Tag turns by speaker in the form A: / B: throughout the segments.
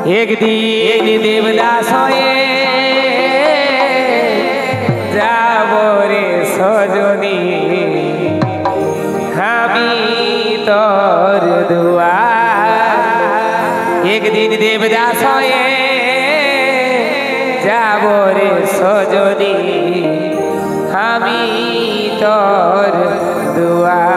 A: एक दिन देवदास जाबो रे सजनी हामी तोर दुआर। एक दिन देवदास जाबो रे सजनी हामी तोर दुआर।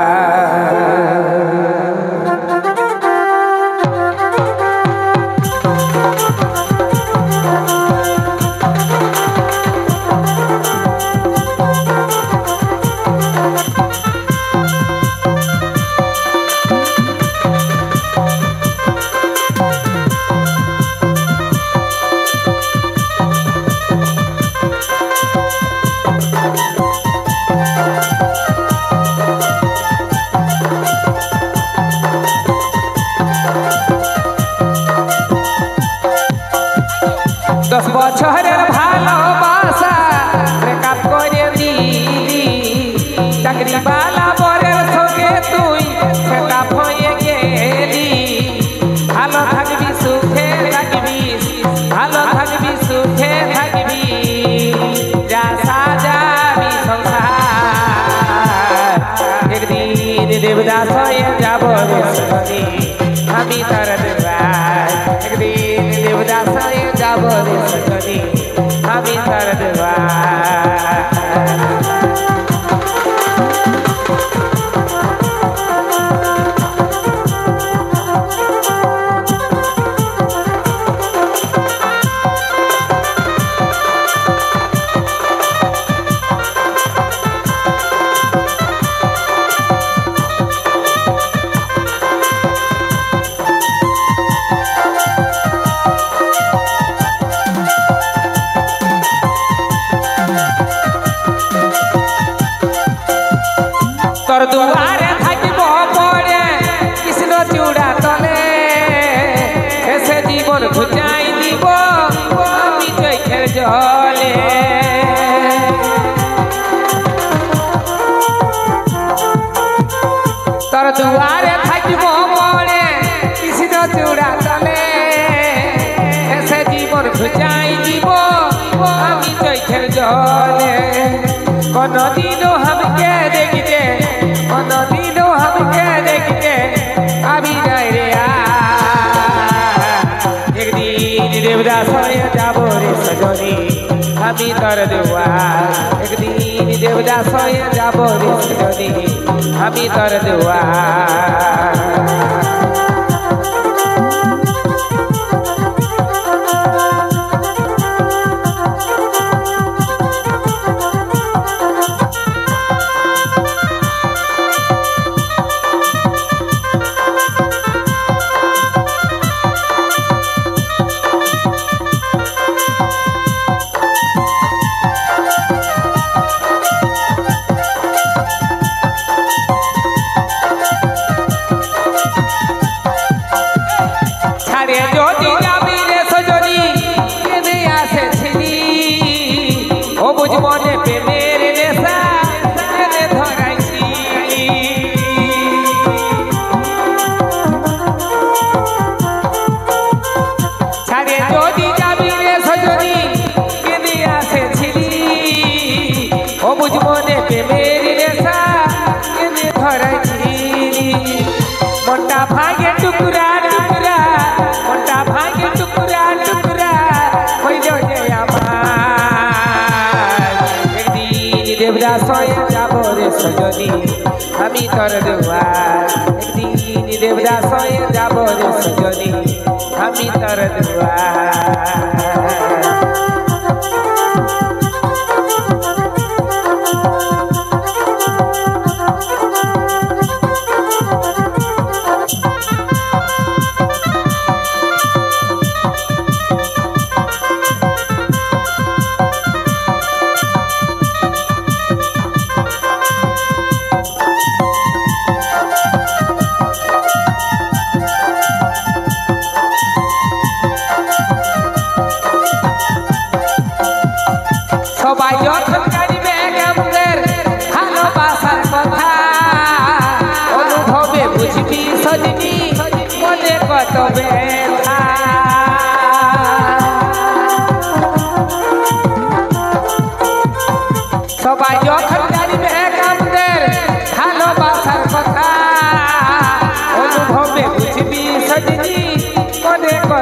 A: 10 বছরের ভালোবাসা ব্রেকআপ করে দিলি, চাকরিওয়ালা বরের সঙ্গে তুই সেটআপ হয়ে গেলি। ভালো থাকবি সুখে থাকবি, ভালো থাকবি সুখে থাকবি, যা সাজাবি সংসার। একদিন দেবদাস হয়ে যাব রে সজনী আমি তার দেবার। একদিন দেবদাস হয়ে যাব রে সজনী আমি তার দেবার। তোর দুয়ারে থাকিব পড়ে কৃষ্ণ চূড়া তলে, শেষে জীবন ঘুচাই দিব আমি চোখের জলে। তোর দুয়ারে থাকিব পড়ে কৃষ্ণ চূড়া তলে, শেষে জীবন ঘুচাই দিব আমি চোখের জলে। কোনদিনও हमके देखते, কোনদিনও हमके देखते अभी नहीं रे आ। একদিন দেবদাস হয়ে যাব রে সজনী আমি তোর দুয়ার। একদিন দেবদাস হয়ে যাব রে সজনী আমি তোর দুয়ার। ছাড়ে যদি যাবি রে সজনী কেঁদে আসেছিলি, ও বুঝ মনে প্রেমের নেশা কেঁদে ধরাইছিলি। ছাড়ে যদি যাবি রে সজনী কেঁদে আসেছিলি, ও বুঝ মনে প্রেমের নেশা কেঁদে ধরাইছিলি। মনটা ভাঙে টুকরা টুকরা, মনটা ভাঙে টুকরা টুকরা হইল যে আমার। একদিন দেবদাস হয়ে যাব রে সজনী আমি তোর দুয়ার। একদিন দেবদাস হয়ে যাব রে সজনী আমি তোর দুয়ার।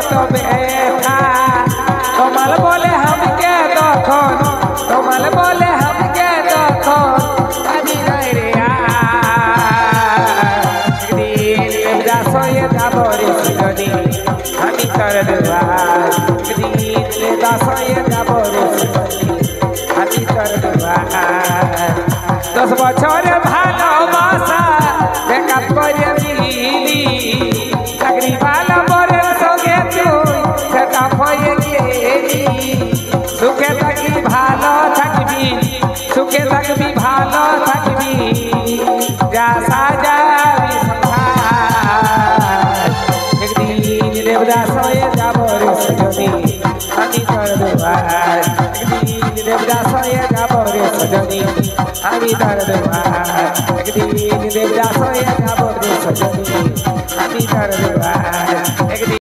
A: কত ব্যথা তোমাল বলে हमके তখন তোমাল বলে हमके তখন আমি নাই রে একদিন দেবদাস হয়ে যাব রে সজনী আমি তোর দুয়ার একদিন দেবদাস হয়ে যাব রে সজনী আমি তোর দুয়ার 10 বছরের ভালোবাসা বেকার করে দিলি চাকরি ভালো পরের সঙ্গে তুই সেটা হয়ে গেলি সুখে থাকবি ভালো থাকবি সুখে থাকবি ভালো থাকবি যা সাজাবি একদিন দেবদাস হয়ে যাব রে সজনী আমি তোর দুয়ার একদিন দেবদাস হয়ে যাব রে সজনী আমি তোর দুয়ার একদিন দেবদাস হয়ে যাব রে সজনী আমি তোর দুয়ার একদিন